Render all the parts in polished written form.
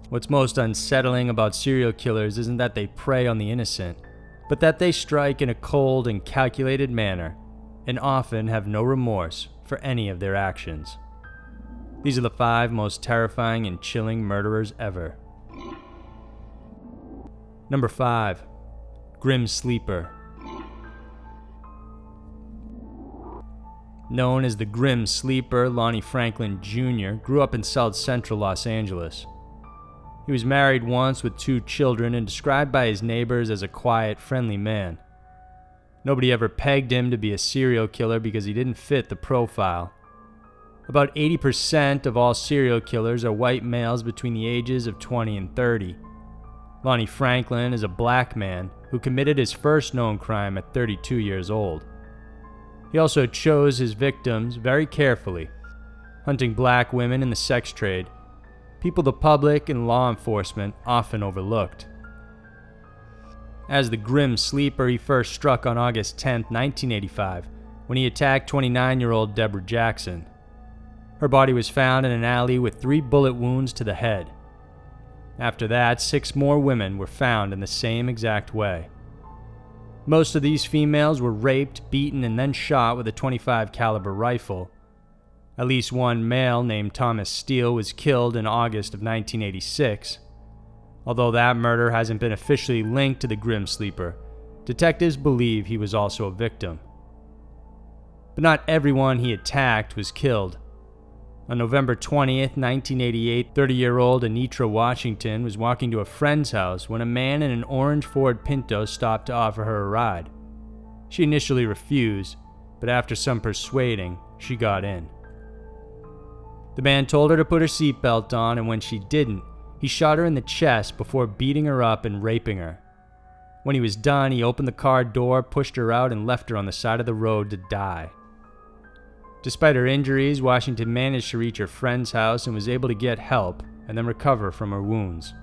What's most unsettling about serial killers isn't that they prey on the innocent, but that they strike in a cold and calculated manner, and often have no remorse for any of their actions. These are the 5 most terrifying and chilling murderers ever. Number 5. Grim Sleeper. Known as the Grim Sleeper, Lonnie Franklin Jr. grew up in South Central Los Angeles. He was married once with 2 children and described by his neighbors as a quiet, friendly man. Nobody ever pegged him to be a serial killer because he didn't fit the profile. About 80% of all serial killers are white males between the ages of 20 and 30. Lonnie Franklin is a black man who committed his first known crime at 32 years old. He also chose his victims very carefully, hunting black women in the sex trade, people the public and law enforcement often overlooked. As the Grim Sleeper, he first struck on August 10, 1985, when he attacked 29-year-old Deborah Jackson. Her body was found in an alley with 3 bullet wounds to the head. After that, 6 more women were found in the same exact way. Most of these females were raped, beaten, and then shot with a .25 caliber rifle. At least one male named Thomas Steele was killed in August of 1986. Although that murder hasn't been officially linked to the Grim Sleeper, detectives believe he was also a victim. But not everyone he attacked was killed. On November 20th, 1988, 30-year-old Anitra Washington was walking to a friend's house when a man in an orange Ford Pinto stopped to offer her a ride. She initially refused, but after some persuading, she got in. The man told her to put her seatbelt on, and when she didn't, he shot her in the chest before beating her up and raping her. When he was done, he opened the car door, pushed her out, and left her on the side of the road to die. Despite her injuries, Washington managed to reach her friend's house and was able to get help and then recover from her wounds.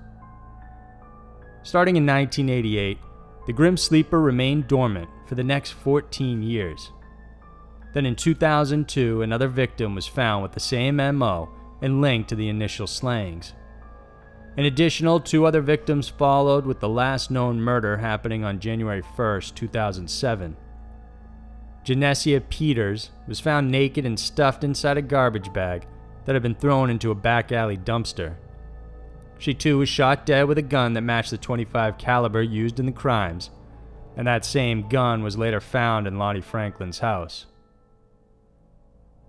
Starting in 1988, the Grim Sleeper remained dormant for the next 14 years. Then in 2002, another victim was found with the same MO and linked to the initial slayings. An additional 2 other victims followed, with the last known murder happening on January 1st, 2007. Genesia Peters was found naked and stuffed inside a garbage bag that had been thrown into a back alley dumpster. She too was shot dead with a gun that matched the .25 caliber used in the crimes, and that same gun was later found in Lonnie Franklin's house.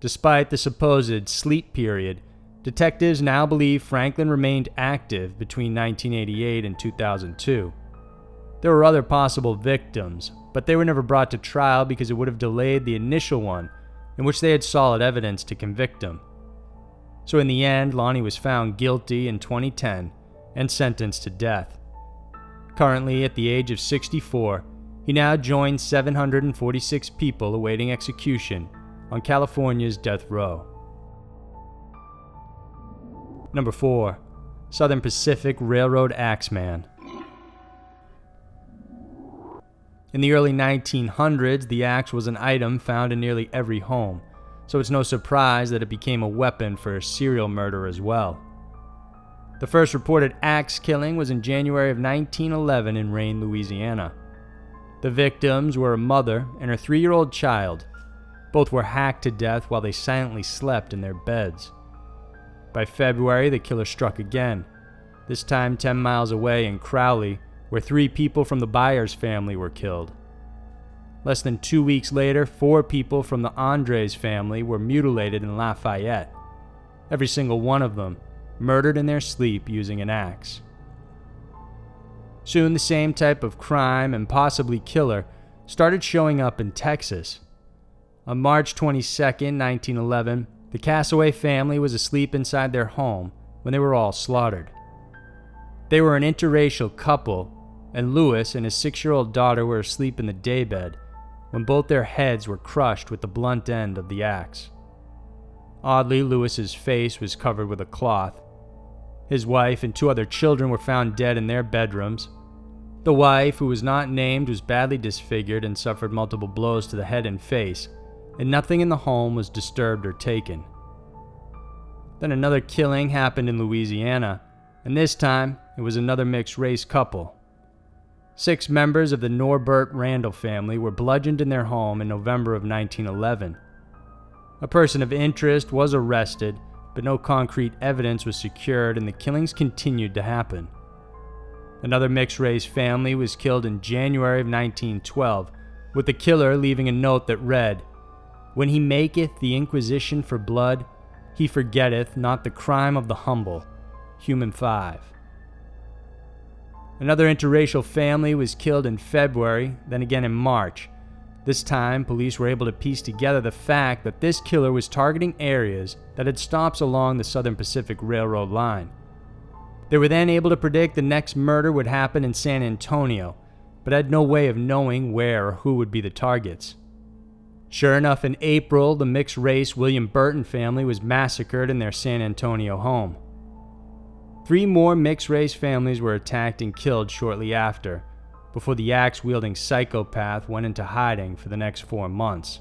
Despite the supposed sleep period, detectives now believe Franklin remained active between 1988 and 2002. There were other possible victims, but they were never brought to trial because it would have delayed the initial one, in which they had solid evidence to convict him. So in the end, Lonnie was found guilty in 2010 and sentenced to death. Currently, at the age of 64, he now joins 746 people awaiting execution on California's death row. Number 4. Southern Pacific Railroad Axeman. In the early 1900s, the axe was an item found in nearly every home, so it's no surprise that it became a weapon for a serial murder as well. The first reported axe killing was in January of 1911 in Rayne, Louisiana. The victims were a mother and her 3-year-old child. Both were hacked to death while they silently slept in their beds. By February, the killer struck again, this time 10 miles away in Crowley, where 3 people from the Byers family were killed. Less than 2 weeks later, 4 people from the Andres family were mutilated in Lafayette, every single one of them murdered in their sleep using an axe. Soon the same type of crime and possibly killer started showing up in Texas. On March 22, 1911, the Cassaway family was asleep inside their home when they were all slaughtered. They were an interracial couple, and Lewis and his 6-year-old daughter were asleep in the daybed when both their heads were crushed with the blunt end of the axe. Oddly, Lewis's face was covered with a cloth. His wife and 2 other children were found dead in their bedrooms. The wife, who was not named, was badly disfigured and suffered multiple blows to the head and face, and nothing in the home was disturbed or taken. Then another killing happened in Louisiana, and this time it was another mixed-race couple. 6 members of the Norbert Randall family were bludgeoned in their home in November of 1911. A person of interest was arrested, but no concrete evidence was secured and the killings continued to happen. Another mixed-race family was killed in January of 1912, with the killer leaving a note that read, "When he maketh the inquisition for blood, he forgetteth not the crime of the humble." Human 5. Another interracial family was killed in February, then again in March. This time, police were able to piece together the fact that this killer was targeting areas that had stops along the Southern Pacific Railroad line. They were then able to predict the next murder would happen in San Antonio, but had no way of knowing where or who would be the targets. Sure enough, in April, the mixed-race William Burton family was massacred in their San Antonio home. 3 more mixed-race families were attacked and killed shortly after, before the axe-wielding psychopath went into hiding for the next 4 months.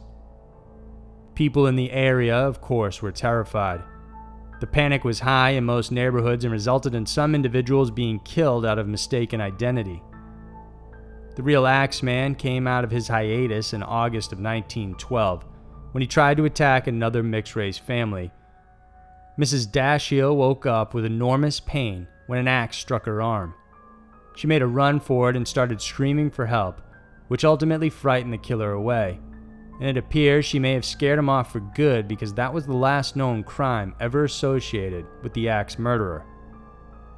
People in the area, of course, were terrified. The panic was high in most neighborhoods and resulted in some individuals being killed out of mistaken identity. The real Axeman came out of his hiatus in August of 1912, when he tried to attack another mixed-race family. Mrs. Dashiell woke up with enormous pain when an axe struck her arm. She made a run for it and started screaming for help, which ultimately frightened the killer away. And it appears she may have scared him off for good because that was the last known crime ever associated with the axe murderer.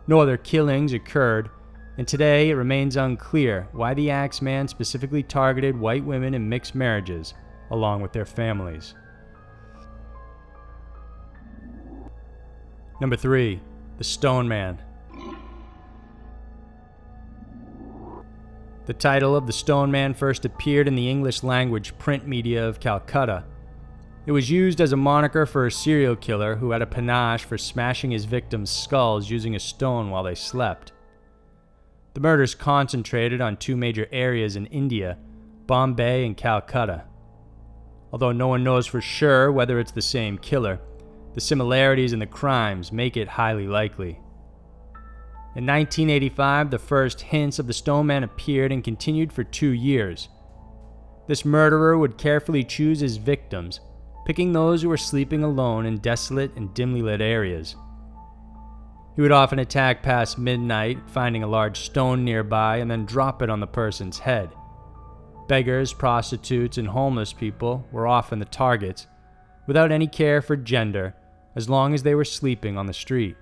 No other killings occurred, and today it remains unclear why the Axeman specifically targeted white women in mixed marriages, along with their families. Number 3. The Stone Man. The title of the Stone Man first appeared in the English-language print media of Calcutta. It was used as a moniker for a serial killer who had a panache for smashing his victims' skulls using a stone while they slept. The murders concentrated on 2 major areas in India, Bombay and Calcutta. Although no one knows for sure whether it's the same killer, the similarities in the crimes make it highly likely. In 1985, the first hints of the Stone Man appeared and continued for 2 years. This murderer would carefully choose his victims, picking those who were sleeping alone in desolate and dimly lit areas. He would often attack past midnight, finding a large stone nearby and then drop it on the person's head. Beggars, prostitutes, and homeless people were often the targets, without any care for gender, as long as they were sleeping on the street.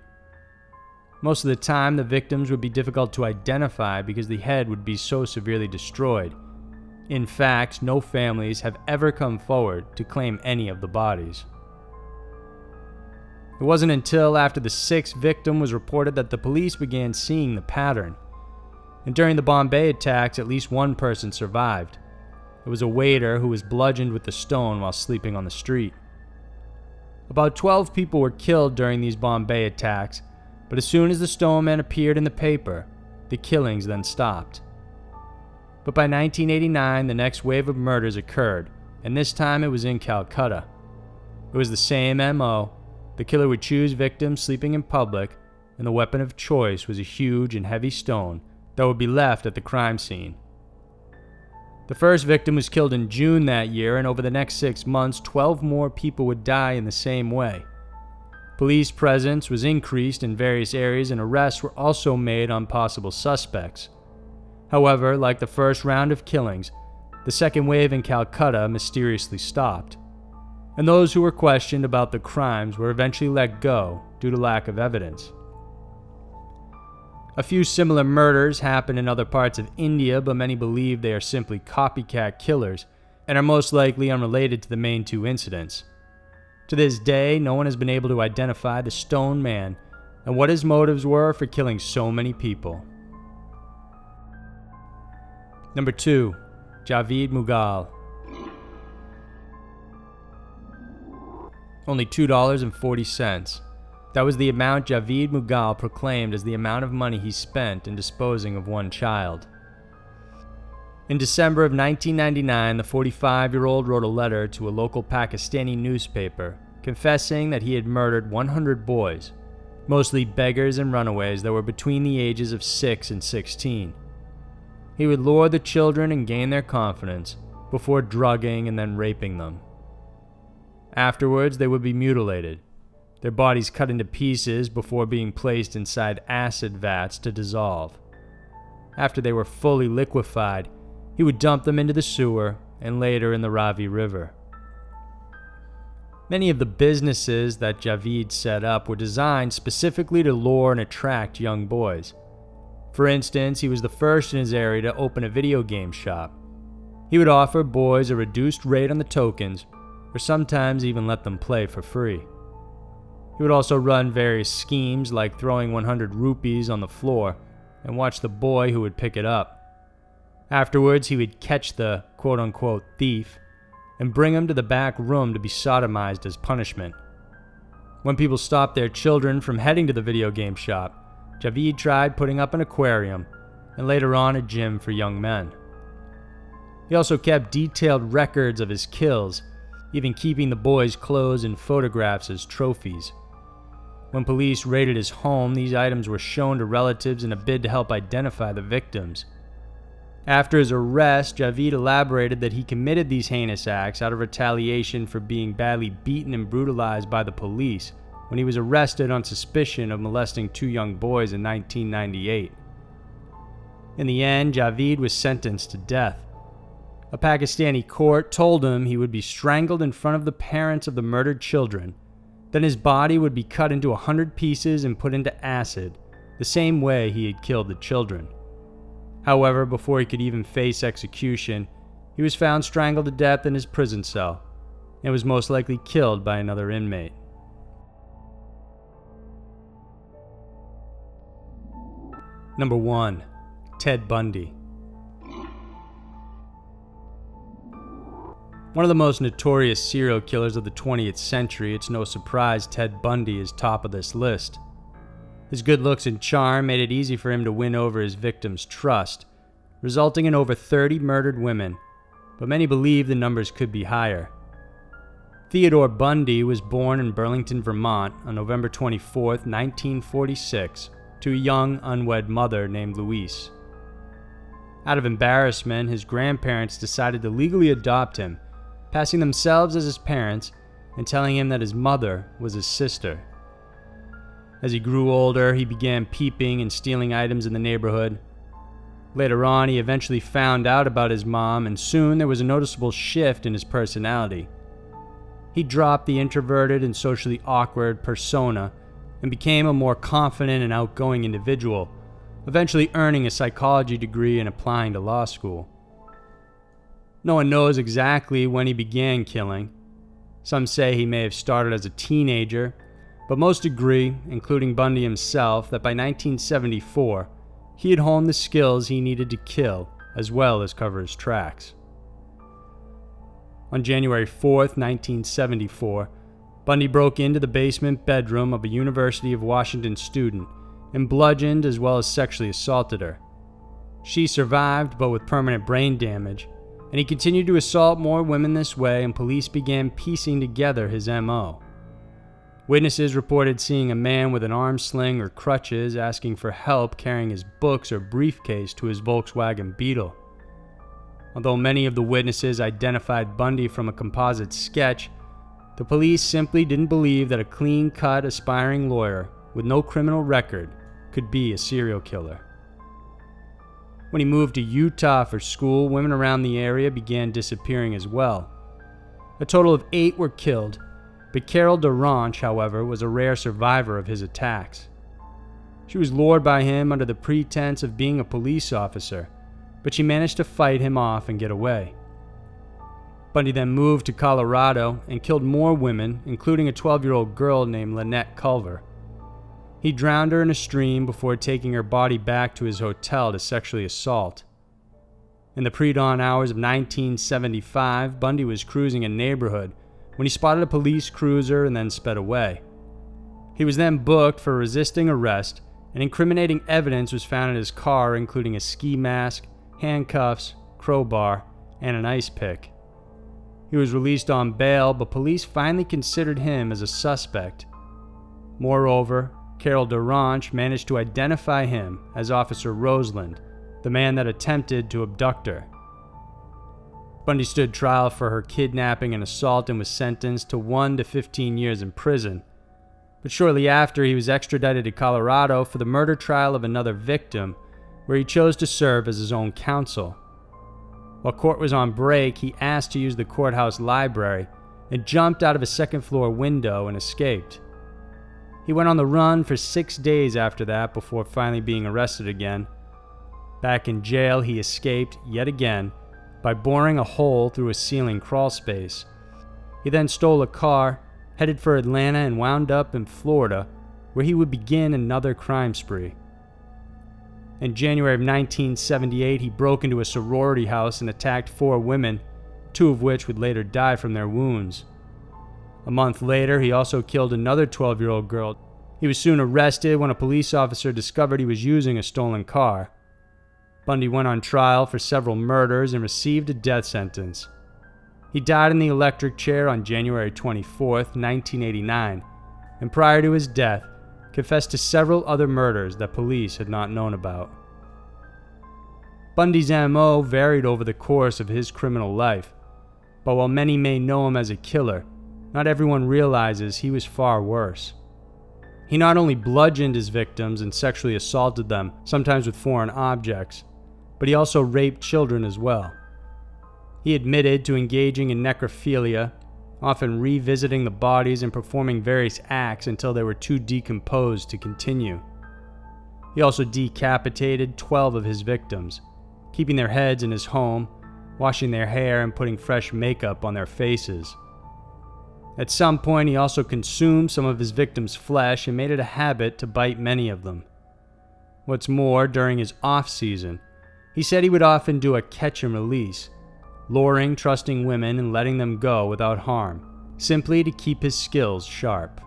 Most of the time, the victims would be difficult to identify because the head would be so severely destroyed. In fact, no families have ever come forward to claim any of the bodies. It wasn't until after the 6th victim was reported that the police began seeing the pattern. And during the Bombay attacks, at least one person survived. It was a waiter who was bludgeoned with the stone while sleeping on the street. About 12 people were killed during these Bombay attacks, but as soon as the Stone Man appeared in the paper, the killings then stopped. But by 1989, the next wave of murders occurred, and this time it was in Calcutta. It was the same MO. The killer would choose victims sleeping in public, and the weapon of choice was a huge and heavy stone that would be left at the crime scene. The first victim was killed in June that year, and over the next 6 months, 12 more people would die in the same way. Police presence was increased in various areas and arrests were also made on possible suspects. However, like the first round of killings, the second wave in Calcutta mysteriously stopped, and those who were questioned about the crimes were eventually let go due to lack of evidence. A few similar murders happened in other parts of India, but many believe they are simply copycat killers and are most likely unrelated to the main 2 incidents. To this day, no one has been able to identify the Stone Man and what his motives were for killing so many people. Number 2. Javid Mugal. Only $2.40. That was the amount Javid Mugal proclaimed as the amount of money he spent in disposing of one child. In December of 1999, the 45-year-old wrote a letter to a local Pakistani newspaper confessing that he had murdered 100 boys, mostly beggars and runaways that were between the ages of 6 and 16. He would lure the children and gain their confidence before drugging and then raping them. Afterwards, they would be mutilated, their bodies cut into pieces before being placed inside acid vats to dissolve. After they were fully liquefied, he would dump them into the sewer and later in the Ravi River. Many of the businesses that Javid set up were designed specifically to lure and attract young boys. For instance, he was the first in his area to open a video game shop. He would offer boys a reduced rate on the tokens, or sometimes even let them play for free. He would also run various schemes like throwing 100 rupees on the floor and watch the boy who would pick it up. Afterwards, he would catch the quote-unquote thief and bring him to the back room to be sodomized as punishment. When people stopped their children from heading to the video game shop, Javid tried putting up an aquarium and later on a gym for young men. He also kept detailed records of his kills, even keeping the boys' clothes and photographs as trophies. When police raided his home, these items were shown to relatives in a bid to help identify the victims. After his arrest, Javid elaborated that he committed these heinous acts out of retaliation for being badly beaten and brutalized by the police when he was arrested on suspicion of molesting 2 young boys in 1998. In the end, Javid was sentenced to death. A Pakistani court told him he would be strangled in front of the parents of the murdered children, then his body would be cut into 100 pieces and put into acid, the same way he had killed the children. However, before he could even face execution, he was found strangled to death in his prison cell and was most likely killed by another inmate. Number 1. Ted Bundy. One of the most notorious serial killers of the 20th century, it's no surprise Ted Bundy is top of this list. His good looks and charm made it easy for him to win over his victims' trust, resulting in over 30 murdered women, but many believe the numbers could be higher. Theodore Bundy was born in Burlington, Vermont on November 24, 1946, to a young, unwed mother named Louise. Out of embarrassment, his grandparents decided to legally adopt him, passing themselves as his parents and telling him that his mother was his sister. As he grew older, he began peeping and stealing items in the neighborhood. Later on, he eventually found out about his mom, and soon there was a noticeable shift in his personality. He dropped the introverted and socially awkward persona and became a more confident and outgoing individual, eventually earning a psychology degree and applying to law school. No one knows exactly when he began killing. Some say he may have started as a teenager, but most agree, including Bundy himself, that by 1974, he had honed the skills he needed to kill as well as cover his tracks. On January 4th, 1974, Bundy broke into the basement bedroom of a University of Washington student and bludgeoned as well as sexually assaulted her. She survived, but with permanent brain damage, and he continued to assault more women this way, and police began piecing together his MO. Witnesses reported seeing a man with an arm sling or crutches asking for help carrying his books or briefcase to his Volkswagen Beetle. Although many of the witnesses identified Bundy from a composite sketch, the police simply didn't believe that a clean-cut, aspiring lawyer with no criminal record could be a serial killer. When he moved to Utah for school, women around the area began disappearing as well. A total of 8 were killed, but Carol DeRanch, however, was a rare survivor of his attacks. She was lured by him under the pretense of being a police officer, but she managed to fight him off and get away. Bundy then moved to Colorado and killed more women, including a 12-year-old girl named Lynette Culver. He drowned her in a stream before taking her body back to his hotel to sexually assault. In the pre-dawn hours of 1975, Bundy was cruising a neighborhood when he spotted a police cruiser and then sped away. He was then booked for resisting arrest, and incriminating evidence was found in his car, including a ski mask, handcuffs, crowbar, and an ice pick. He was released on bail, but police finally considered him as a suspect. Moreover, Carol Duranche managed to identify him as Officer Roseland, the man that attempted to abduct her. Bundy stood trial for her kidnapping and assault and was sentenced to 1 to 15 years in prison. But shortly after, he was extradited to Colorado for the murder trial of another victim, where he chose to serve as his own counsel. While court was on break, he asked to use the courthouse library and jumped out of a second-floor window and escaped. He went on the run for 6 days after that before finally being arrested again. Back in jail, he escaped yet again by boring a hole through a ceiling crawl space. He then stole a car, headed for Atlanta, and wound up in Florida, where he would begin another crime spree. In January of 1978, he broke into a sorority house and attacked 4 women, 2 of which would later die from their wounds. A month later, he also killed another 12-year-old girl. He was soon arrested when a police officer discovered he was using a stolen car. Bundy went on trial for several murders and received a death sentence. He died in the electric chair on January 24, 1989, and prior to his death, confessed to several other murders that police had not known about. Bundy's MO varied over the course of his criminal life, but while many may know him as a killer, not everyone realizes he was far worse. He not only bludgeoned his victims and sexually assaulted them, sometimes with foreign objects, but he also raped children as well. He admitted to engaging in necrophilia, often revisiting the bodies and performing various acts until they were too decomposed to continue. He also decapitated 12 of his victims, keeping their heads in his home, washing their hair, and putting fresh makeup on their faces. At some point, he also consumed some of his victims' flesh and made it a habit to bite many of them. What's more, during his off-season, he said he would often do a catch and release, luring trusting women and letting them go without harm, simply to keep his skills sharp.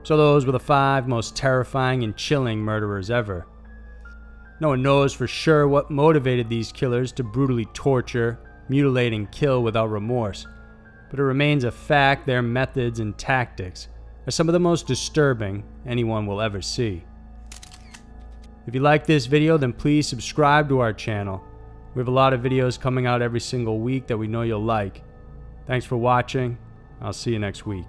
So those were the 5 most terrifying and chilling murderers ever. No one knows for sure what motivated these killers to brutally torture, mutilate, and kill without remorse, but it remains a fact their methods and tactics are some of the most disturbing anyone will ever see. If you like this video, then please subscribe to our channel. We have a lot of videos coming out every single week that we know you'll like. Thanks for watching. I'll see you next week.